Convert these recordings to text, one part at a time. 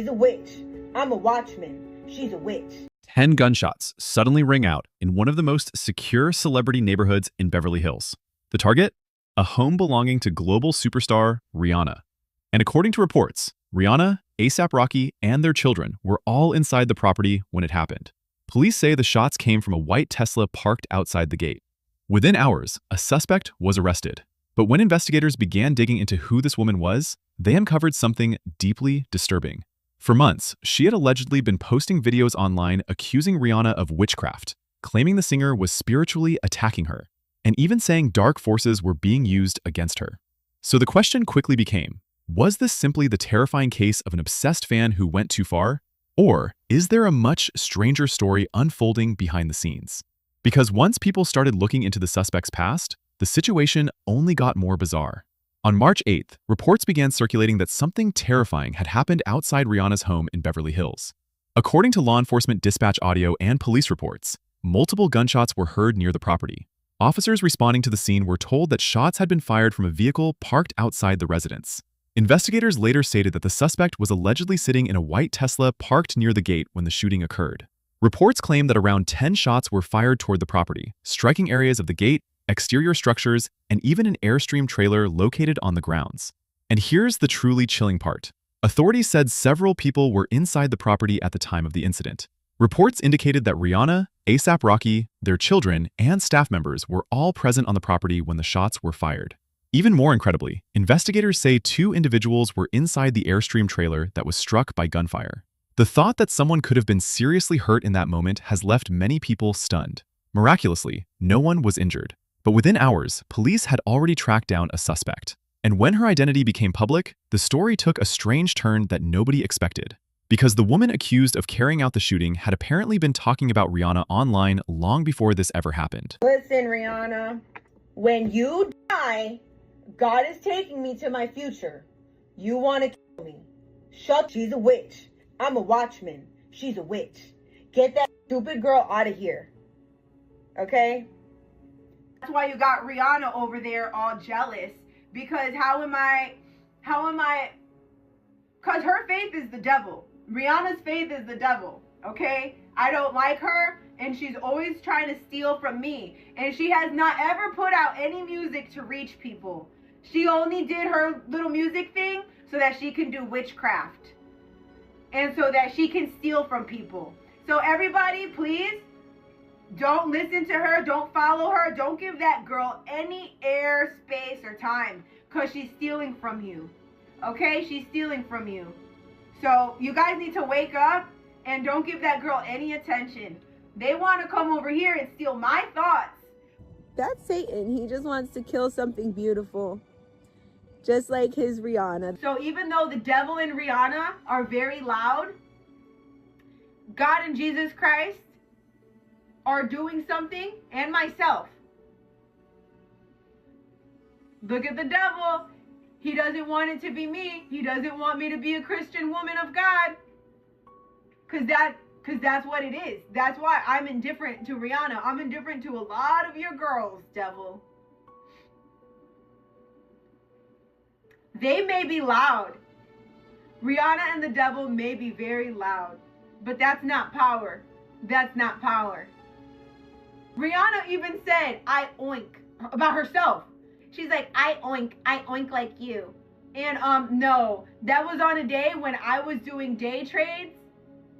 She's a witch. I'm a watchman. She's a witch. 10 gunshots suddenly ring out in one of the most secure celebrity neighborhoods in Beverly Hills. The target? A home belonging to global superstar Rihanna. And according to reports, Rihanna, A$AP Rocky, and their children were all inside the property when it happened. Police say the shots came from a white Tesla parked outside the gate. Within hours, a suspect was arrested. But when investigators began digging into who this woman was, they uncovered something deeply disturbing. For months, she had allegedly been posting videos online accusing Rihanna of witchcraft, claiming the singer was spiritually attacking her, and even saying dark forces were being used against her. So the question quickly became, was this simply the terrifying case of an obsessed fan who went too far? Or is there a much stranger story unfolding behind the scenes? Because once people started looking into the suspect's past, the situation only got more bizarre. On March 8th, reports began circulating that something terrifying had happened outside Rihanna's home in Beverly Hills. According to law enforcement dispatch audio and police reports, multiple gunshots were heard near the property. Officers responding to the scene were told that shots had been fired from a vehicle parked outside the residence. Investigators later stated that the suspect was allegedly sitting in a white Tesla parked near the gate when the shooting occurred. Reports claim that around 10 shots were fired toward the property, striking areas of the gate, exterior structures, and even an Airstream trailer located on the grounds. And here's the truly chilling part. Authorities said several people were inside the property at the time of the incident. Reports indicated that Rihanna, A$AP Rocky, their children, and staff members were all present on the property when the shots were fired. Even more incredibly, investigators say 2 individuals were inside the Airstream trailer that was struck by gunfire. The thought that someone could have been seriously hurt in that moment has left many people stunned. Miraculously, no one was injured. But within hours, police had already tracked down a suspect. And when her identity became public, the story took a strange turn that nobody expected. Because the woman accused of carrying out the shooting had apparently been talking about Rihanna online long before this ever happened. Listen, Rihanna, when you die, God is taking me to my future. You want to kill me. Shut. She's a witch. I'm a watchman. She's a witch. Get that stupid girl out of here. Okay? That's why you got Rihanna over there all jealous. Because how am I, because her faith is the devil. Rihanna's faith is the devil, okay? I don't like her, and she's always trying to steal from me. And she has not ever put out any music to reach people. She only did her little music thing so that she can do witchcraft. And so that she can steal from people. So everybody, please, don't listen to her. Don't follow her. Don't give that girl any air, space, or time. Because she's stealing from you. Okay? She's stealing from you. So you guys need to wake up and don't give that girl any attention. They want to come over here and steal my thoughts. That's Satan. He just wants to kill something beautiful. Just like his Rihanna. So even though the devil and Rihanna are very loud, God and Jesus Christ are doing something, and myself. Look at the devil. He doesn't want it to be me. He doesn't want me to be a Christian woman of God. Because that's what it is. That's why I'm indifferent to Rihanna. I'm indifferent to a lot of your girls, devil. They may be loud. Rihanna and the devil may be very loud. But that's not power. That's not power. Rihanna even said, I oink, about herself. She's like, I oink like you. And no, that was on a day when I was doing day trades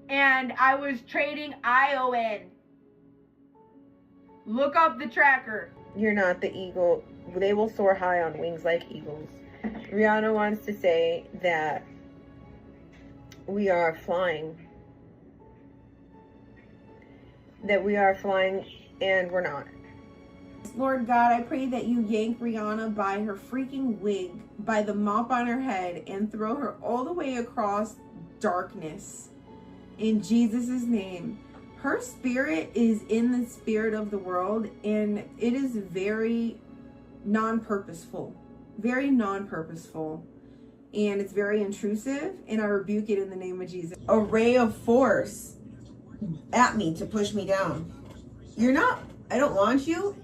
and I was trading ION. Look up the tracker. You're not the eagle. They will soar high on wings like eagles. Rihanna wants to say that we are flying. That we are flying and we're not. Lord God, I pray that you yank Rihanna by her freaking wig, by the mop on her head, and throw her all the way across darkness. In Jesus' name. Her spirit is in the spirit of the world, and it is very non-purposeful. Very non-purposeful. And it's very intrusive, and I rebuke it in the name of Jesus. A ray of force at me to push me down. You're not, I don't want you,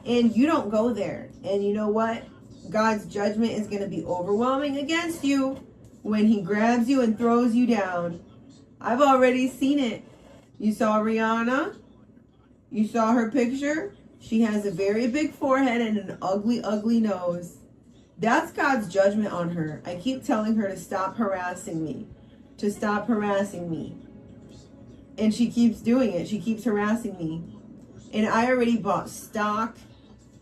and you don't go there. And you know what? God's judgment is going to be overwhelming against you. when he grabs you and throws you down. I've already seen it. You saw Rihanna. You saw her picture. She has a very big forehead and an ugly, ugly nose. That's God's judgment on her. I keep telling her to stop harassing me. To stop harassing me. And she keeps doing it. She keeps harassing me. And I already bought stock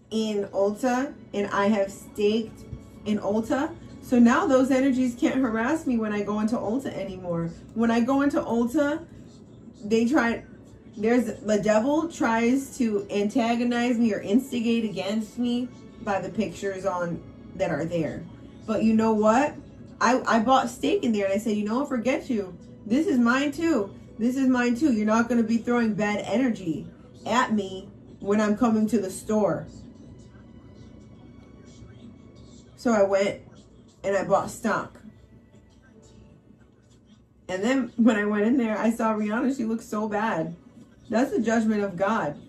in Ulta. And I have staked in Ulta. So now those energies can't harass me when I go into Ulta anymore. When I go into Ulta, the devil tries to antagonize me or instigate against me by the pictures that are there. But you know what? I bought steak in there and I said, you know what, forget you. This is mine too. This is mine too. You're not going to be throwing bad energy at me when I'm coming to the store. So I went and I bought stock. And then when I went in there, I saw Rihanna. She looked so bad. That's the judgment of God.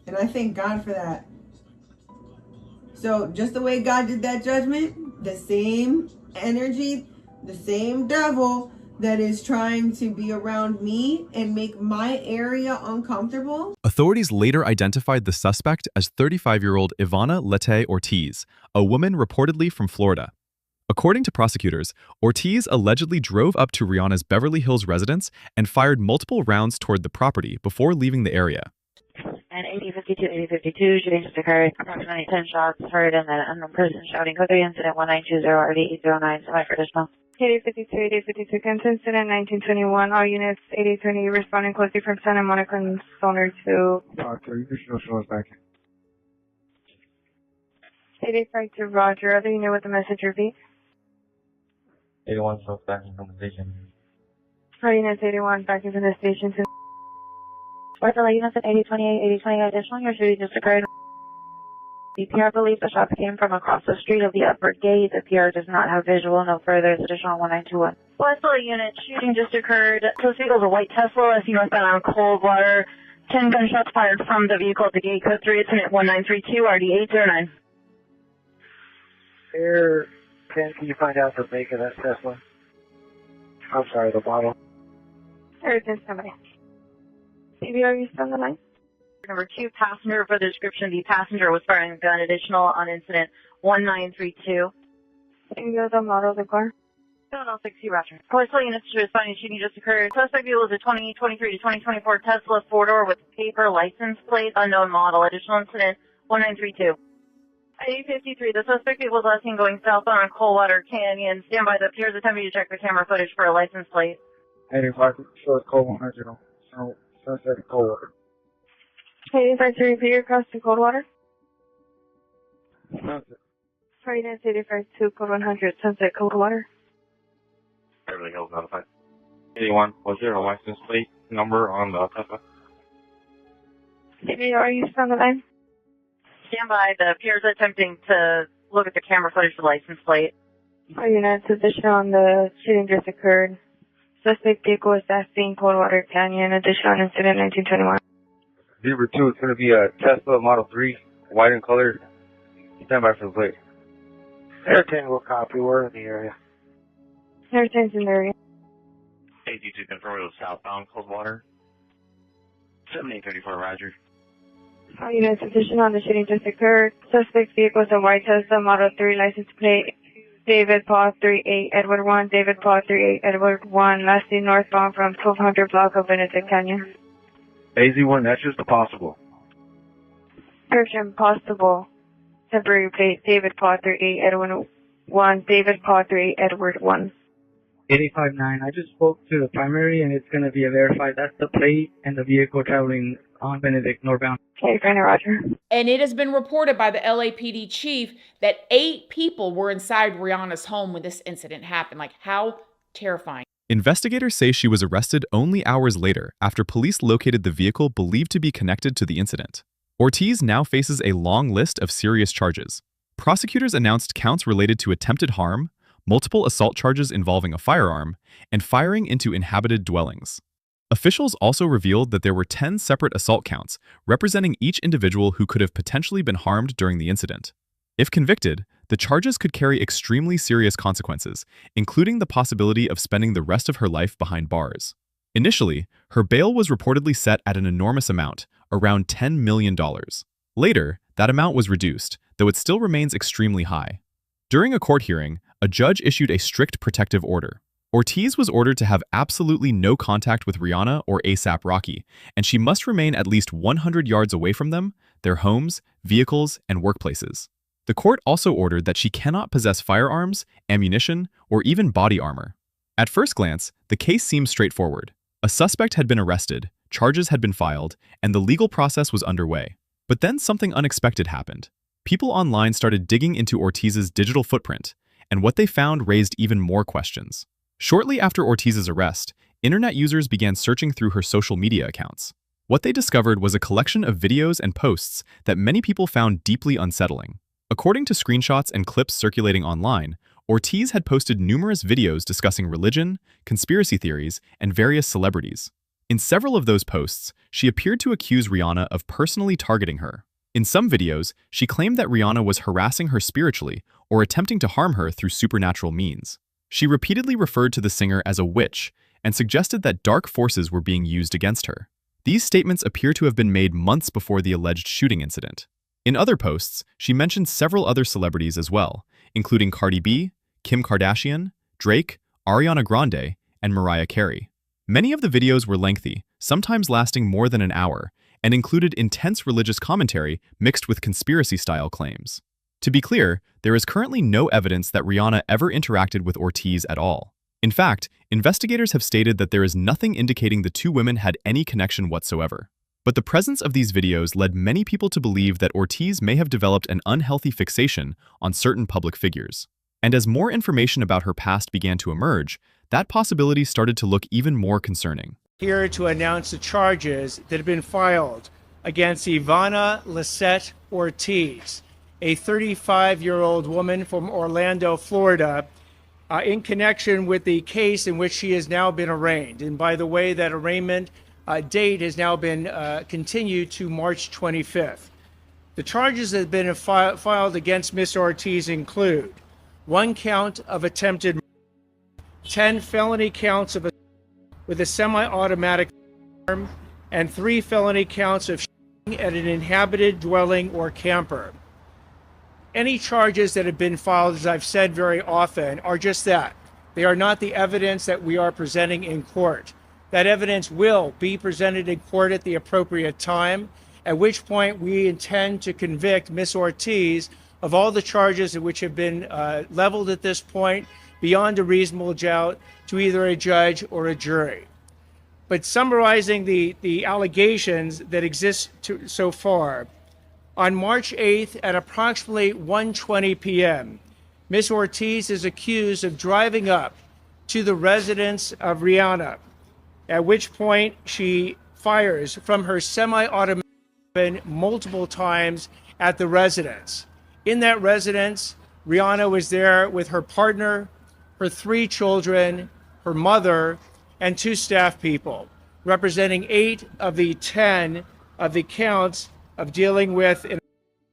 And I thank God for that. So just the way God did that judgment, the same energy, the same devil that is trying to be around me and make my area uncomfortable. Authorities later identified the suspect as 35-year-old Ivana Lete Ortiz, a woman reportedly from Florida. According to prosecutors, Ortiz allegedly drove up to Rihanna's Beverly Hills residence and fired multiple rounds toward the property before leaving the area. And 8052, 8052, shooting just occurred. Approximately 10 shots heard and an unknown person shouting, code 3 incident 1920 RD809, semi for additional. 8052, 8052, incident 1921, all units 8020 responding closely from Santa Monica and Stoner to... Doctor, you can show us back. 8052, roger. Other unit with the message repeat. 81 shows back from the station. All units 81 back into the station to... Sparta units at 8028, 8020 additional, your shooting just occurred. The PR believes the shots came from across the street of the upper gate. The PR does not have visual. No further. Additional 1921. Westland unit, shooting just occurred. Close vehicles, a white Tesla, as northbound on Coldwater. 10 gunshots fired from the vehicle at the gate. Code 3, incident 1932, RD809. Air 10, can you find out the make of that Tesla? I'm sorry, the model. Everything's somebody. CBR, you still on the line? Number 2, passenger for the description. The passenger was firing a gun. Additional on incident 1932. Can you go the model of the car? 706, roger. Police units to responding shooting just occurred. Suspect vehicle is a 2023 to 2024 Tesla 4-door with paper license plate, unknown model. Additional incident 1932. 8053, the suspect vehicle was last seen going southbound on Coldwater Canyon. Stand by, the peers attempting to check the camera footage for a license plate. 85, show us code 100. So, sunset Coldwater. 8052, repeat across to Coldwater. Sunset. All units 8052, code 100, Sunset, Coldwater. Beverly Hills notified. 81, was there a license plate number on the Tesla? CBR, are you still on the line? Stand by, the peers attempting to look at the camera footage for the license plate. All units, additional on the shooting just occurred. Suspect vehicle was last seen Coldwater Canyon, additional on incident 1921. 02, it's going to be a Tesla Model 3, white in color. Stand by for the plate. Air 10 will copy. We're in the area. Everything's in the area. 82, confirm it was southbound Coldwater. 7834, roger. All units, additional on the shooting just occurred. Suspect vehicle is a white Tesla Model 3, license plate David Paul 38 Edward 1, David Paul 38 Edward 1, last seen northbound from 1200 block of Benedict Canyon. AZ1, that's just a possible. Search impossible. Temporary plate David Paul 38 Edward 1, David Paul 38 Edward 1. 859. I just spoke to the primary and it's going to be a verified. That's the plate and the vehicle traveling on Benedict northbound. Okay, Brandon, roger. And it has been reported by the LAPD chief that 8 people were inside Rihanna's home when this incident happened. Like, how terrifying. Investigators say she was arrested only hours later after police located the vehicle believed to be connected to the incident. Ortiz now faces a long list of serious charges. Prosecutors announced counts related to attempted harm, multiple assault charges involving a firearm, and firing into inhabited dwellings. Officials also revealed that there were 10 separate assault counts, representing each individual who could have potentially been harmed during the incident. If convicted, the charges could carry extremely serious consequences, including the possibility of spending the rest of her life behind bars. Initially, her bail was reportedly set at an enormous amount, around $10 million. Later, that amount was reduced, though it still remains extremely high. During a court hearing, a judge issued a strict protective order. Ortiz was ordered to have absolutely no contact with Rihanna or A$AP Rocky, and she must remain at least 100 yards away from them, their homes, vehicles, and workplaces. The court also ordered that she cannot possess firearms, ammunition, or even body armor. At first glance, the case seems straightforward. A suspect had been arrested, charges had been filed, and the legal process was underway. But then something unexpected happened. People online started digging into Ortiz's digital footprint, and what they found raised even more questions. Shortly after Ortiz's arrest, internet users began searching through her social media accounts. What they discovered was a collection of videos and posts that many people found deeply unsettling. According to screenshots and clips circulating online, Ortiz had posted numerous videos discussing religion, conspiracy theories, and various celebrities. In several of those posts, she appeared to accuse Rihanna of personally targeting her. In some videos, she claimed that Rihanna was harassing her spiritually or attempting to harm her through supernatural means. She repeatedly referred to the singer as a witch and suggested that dark forces were being used against her. These statements appear to have been made months before the alleged shooting incident. In other posts, she mentioned several other celebrities as well, including Cardi B, Kim Kardashian, Drake, Ariana Grande, and Mariah Carey. Many of the videos were lengthy, sometimes lasting more than an hour, and included intense religious commentary mixed with conspiracy-style claims. To be clear, there is currently no evidence that Rihanna ever interacted with Ortiz at all. In fact, investigators have stated that there is nothing indicating the two women had any connection whatsoever. But the presence of these videos led many people to believe that Ortiz may have developed an unhealthy fixation on certain public figures. And as more information about her past began to emerge, that possibility started to look even more concerning. Here to announce the charges that have been filed against Ivana Lisette Ortiz, a 35-year-old woman from Orlando, Florida, in connection with the case in which she has now been arraigned. And by the way, that arraignment date has now been continued to March 25th. The charges that have been filed against Ms. Ortiz include 1 count of attempted murder, 10 felony counts of with a semi-automatic firearm, and 3 felony counts of shooting at an inhabited dwelling or camper. Any charges that have been filed, as I've said very often, are just that. They are not the evidence that we are presenting in court. That evidence will be presented in court at the appropriate time, at which point we intend to convict Ms. Ortiz of all the charges which have been leveled at this point beyond a reasonable doubt to either a judge or a jury. But summarizing the allegations that exist so far, on March 8th at approximately 1:20 p.m., Ms. Ortiz is accused of driving up to the residence of Rihanna, at which point she fires from her semi-automatic weapon multiple times at the residence. In that residence, Rihanna was there with her partner, her 3 children, her mother, and 2 staff people, representing 8 of the 10 of the counts of dealing with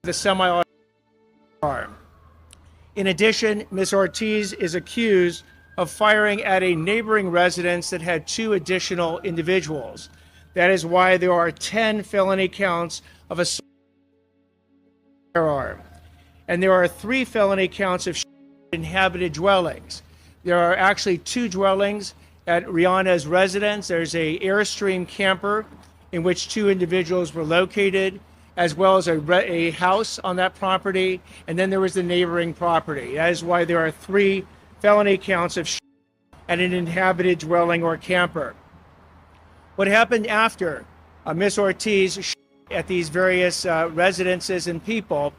the semi-automatic firearm. In addition, Ms. Ortiz is accused of firing at a neighboring residence that had 2 additional individuals. That is why there are 10 felony counts of assault with a firearm. And there are 3 felony counts of inhabited dwellings. There are actually 2 dwellings at Rihanna's residence. There's a Airstream camper in which 2 individuals were located, as well as a house on that property, and then there was the neighboring property. That is why there are 3 felony counts of at an inhabited dwelling or camper. What happened after Ms. Ortiz at these various residences and people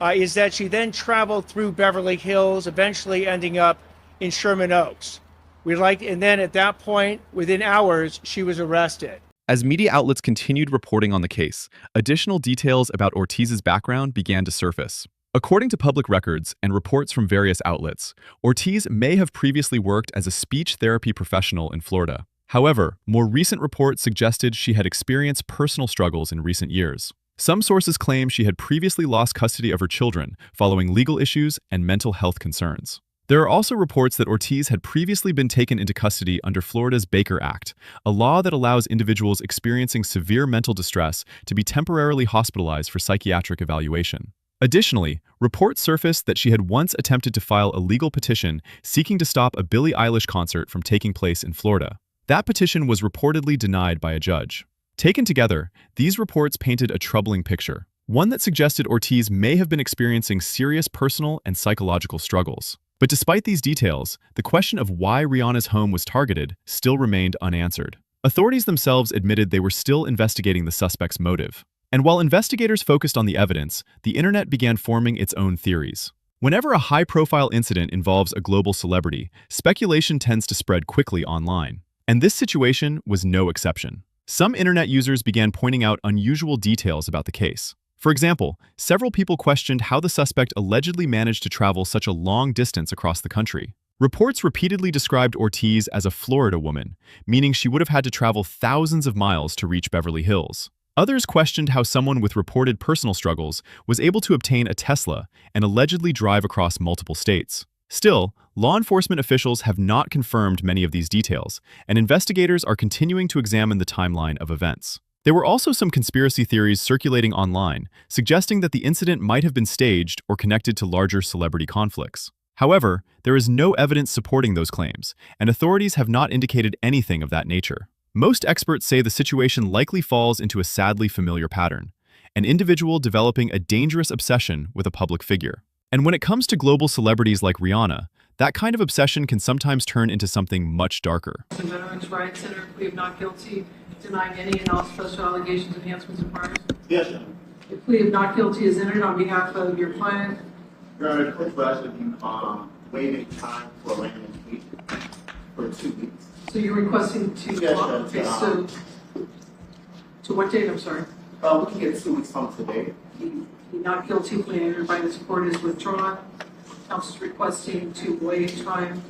is that she then traveled through Beverly Hills, eventually ending up in Sherman Oaks. And then at that point, within hours, she was arrested. As media outlets continued reporting on the case, additional details about Ortiz's background began to surface. According to public records and reports from various outlets, Ortiz may have previously worked as a speech therapy professional in Florida. However, more recent reports suggested she had experienced personal struggles in recent years. Some sources claim she had previously lost custody of her children following legal issues and mental health concerns. There are also reports that Ortiz had previously been taken into custody under Florida's Baker Act, a law that allows individuals experiencing severe mental distress to be temporarily hospitalized for psychiatric evaluation. Additionally, reports surfaced that she had once attempted to file a legal petition seeking to stop a Billie Eilish concert from taking place in Florida. That petition was reportedly denied by a judge. Taken together, these reports painted a troubling picture, one that suggested Ortiz may have been experiencing serious personal and psychological struggles. But despite these details, the question of why Rihanna's home was targeted still remained unanswered. Authorities themselves admitted they were still investigating the suspect's motive. And while investigators focused on the evidence, the internet began forming its own theories. Whenever a high-profile incident involves a global celebrity, speculation tends to spread quickly online. And this situation was no exception. Some internet users began pointing out unusual details about the case. For example, several people questioned how the suspect allegedly managed to travel such a long distance across the country. Reports repeatedly described Ortiz as a Florida woman, meaning she would have had to travel thousands of miles to reach Beverly Hills. Others questioned how someone with reported personal struggles was able to obtain a Tesla and allegedly drive across multiple states. Still, law enforcement officials have not confirmed many of these details, and investigators are continuing to examine the timeline of events. There were also some conspiracy theories circulating online, suggesting that the incident might have been staged or connected to larger celebrity conflicts. However, there is no evidence supporting those claims, and authorities have not indicated anything of that nature. Most experts say the situation likely falls into a sadly familiar pattern, an individual developing a dangerous obsession with a public figure. And when it comes to global celebrities like Rihanna, that kind of obsession can sometimes turn into something much darker. The Veterans Rights Center plea of not guilty, denying any and all special allegations, enhancements, and priors. Yes, sir. The plea of not guilty is entered on behalf of your client. Your Honor, quick question, waiving time for arraignment week for 2 weeks. So you're requesting to, Yes, okay, so, to what date, I'm sorry? We can get 2 weeks from today. The not guilty plea entered by this court is withdrawn. Counsel is requesting to waive time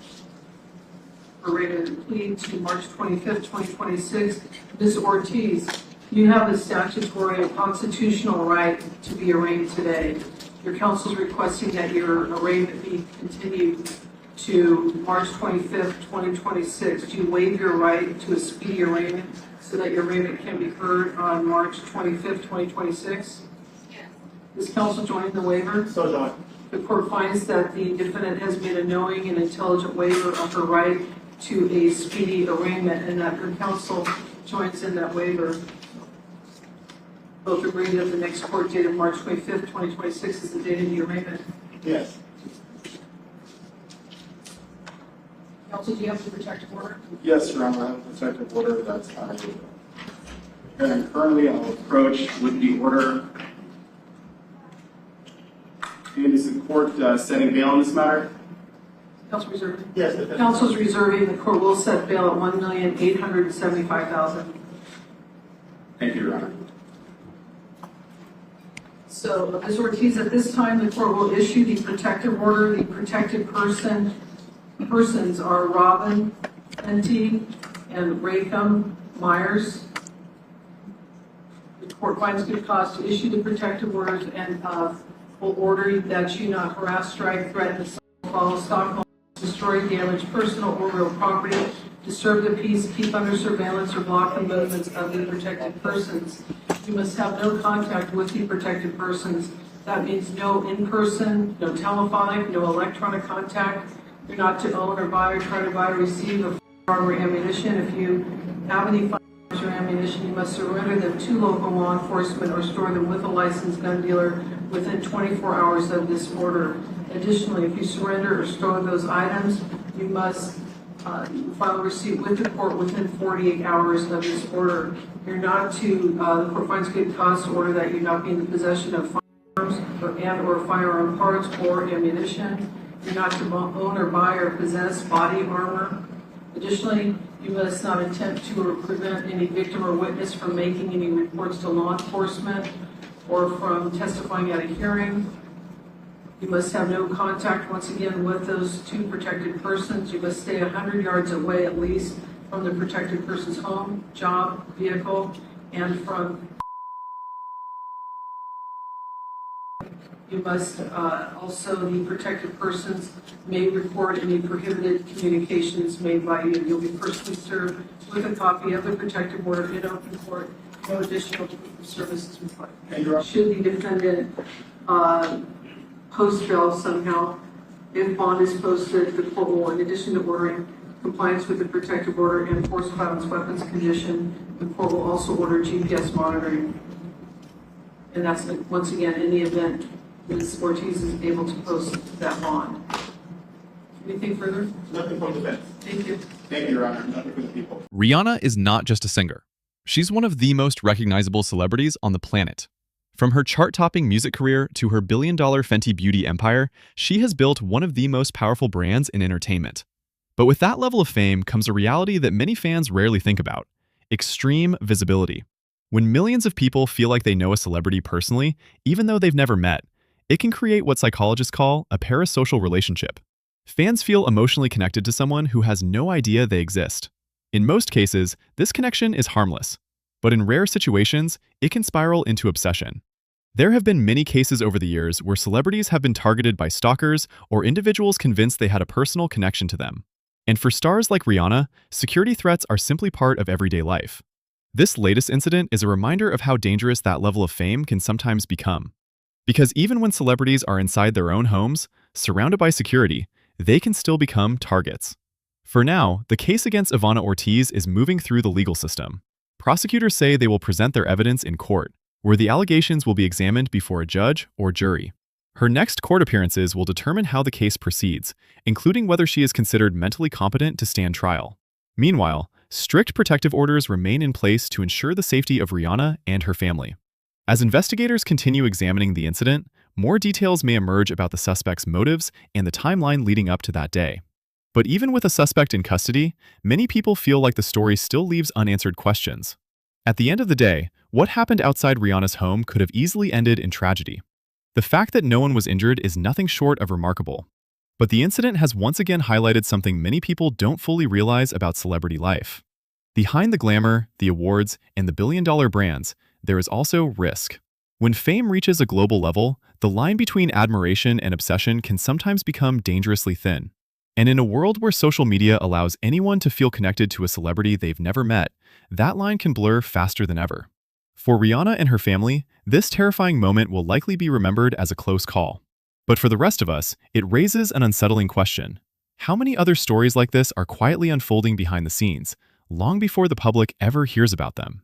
for arraignment plea to March 25th, 2026. Ms. Ortiz, you have the statutory and constitutional right to be arraigned today. Your counsel is requesting that your arraignment be continued to March 25th, 2026. Do you waive your right to a speedy arraignment so that your arraignment can be heard on March 25th, 2026? Yes. Is counsel joining the waiver? So joined. The court finds that the defendant has made a knowing and intelligent waiver of her right to a speedy arraignment and that her counsel joins in that waiver. Both agree that the next court date of March 25th, 2026 is the date of the arraignment. Yes. Counsel, do you have the protective order? Yes, Your Honor, I have a protective order that's active. And currently I'll approach with the order. And is the court setting bail on this matter? Counsel reserving? Yes. Counsel is reserving. The court will set bail at $1,875,000. Thank you, Your Honor. So, Ms. Ortiz, at this time, the court will issue the protective order. The protected persons are Robin Fenty and Raycom Myers. The court finds good cause to issue the protective orders and will order that you not harass, strike, threaten, assault, follow, stalk, destroy, damage personal or real property, disturb the peace, keep under surveillance, or block the movements of the protected persons. You must have no contact with the protected persons. That means no in-person, no telephonic, no electronic contact. You're not to own or buy or try to buy or receive a firearm or ammunition. If you have any firearms or ammunition, you must surrender them to local law enforcement or store them with a licensed gun dealer within 24 hours of this order. Additionally, if you surrender or store those items, you must file a receipt with the court within 48 hours of this order. You're not to, the court finds good cause to order that you not be in the possession of firearms or firearm parts or ammunition. You're not to own or buy or possess body armor. Additionally, you must not attempt to or prevent any victim or witness from making any reports to law enforcement or from testifying at a hearing. You must have no contact, once again, with those two protected persons. You must stay 100 yards away at least from the protected person's home, job, vehicle, and from You must also, the protected persons may report any prohibited communications made by you. You'll be personally served with a copy of the protective order in open court. No additional services required. Should the defendant post bail somehow, if bond is posted, the court will, in addition to ordering compliance with the protective order and forced violence weapons condition, the court will also order GPS monitoring. And that's, once again, in the event Ms. Ortiz is able to post that bond. Anything further? Nothing from the bench. Thank you. Thank you, Your Honor. Nothing from the people. Rihanna is not just a singer. She's one of the most recognizable celebrities on the planet. From her chart-topping music career to her billion-dollar Fenty Beauty empire, she has built one of the most powerful brands in entertainment. But with that level of fame comes a reality that many fans rarely think about: extreme visibility. When millions of people feel like they know a celebrity personally, even though they've never met, it can create what psychologists call a parasocial relationship. Fans feel emotionally connected to someone who has no idea they exist. In most cases, this connection is harmless, but in rare situations, it can spiral into obsession. There have been many cases over the years where celebrities have been targeted by stalkers or individuals convinced they had a personal connection to them. And for stars like Rihanna, security threats are simply part of everyday life. This latest incident is a reminder of how dangerous that level of fame can sometimes become. Because even when celebrities are inside their own homes, surrounded by security, they can still become targets. For now, the case against Ivana Ortiz is moving through the legal system. Prosecutors say they will present their evidence in court, where the allegations will be examined before a judge or jury. Her next court appearances will determine how the case proceeds, including whether she is considered mentally competent to stand trial. Meanwhile, strict protective orders remain in place to ensure the safety of Rihanna and her family. As investigators continue examining the incident, more details may emerge about the suspect's motives and the timeline leading up to that day. But even with a suspect in custody, many people feel like the story still leaves unanswered questions. At the end of the day, what happened outside Rihanna's home could have easily ended in tragedy. The fact that no one was injured is nothing short of remarkable. But the incident has once again highlighted something many people don't fully realize about celebrity life. Behind the glamour, the awards, and the billion-dollar brands, there is also risk. When fame reaches a global level, the line between admiration and obsession can sometimes become dangerously thin. And in a world where social media allows anyone to feel connected to a celebrity they've never met, that line can blur faster than ever. For Rihanna and her family, this terrifying moment will likely be remembered as a close call. But for the rest of us, it raises an unsettling question. How many other stories like this are quietly unfolding behind the scenes, long before the public ever hears about them?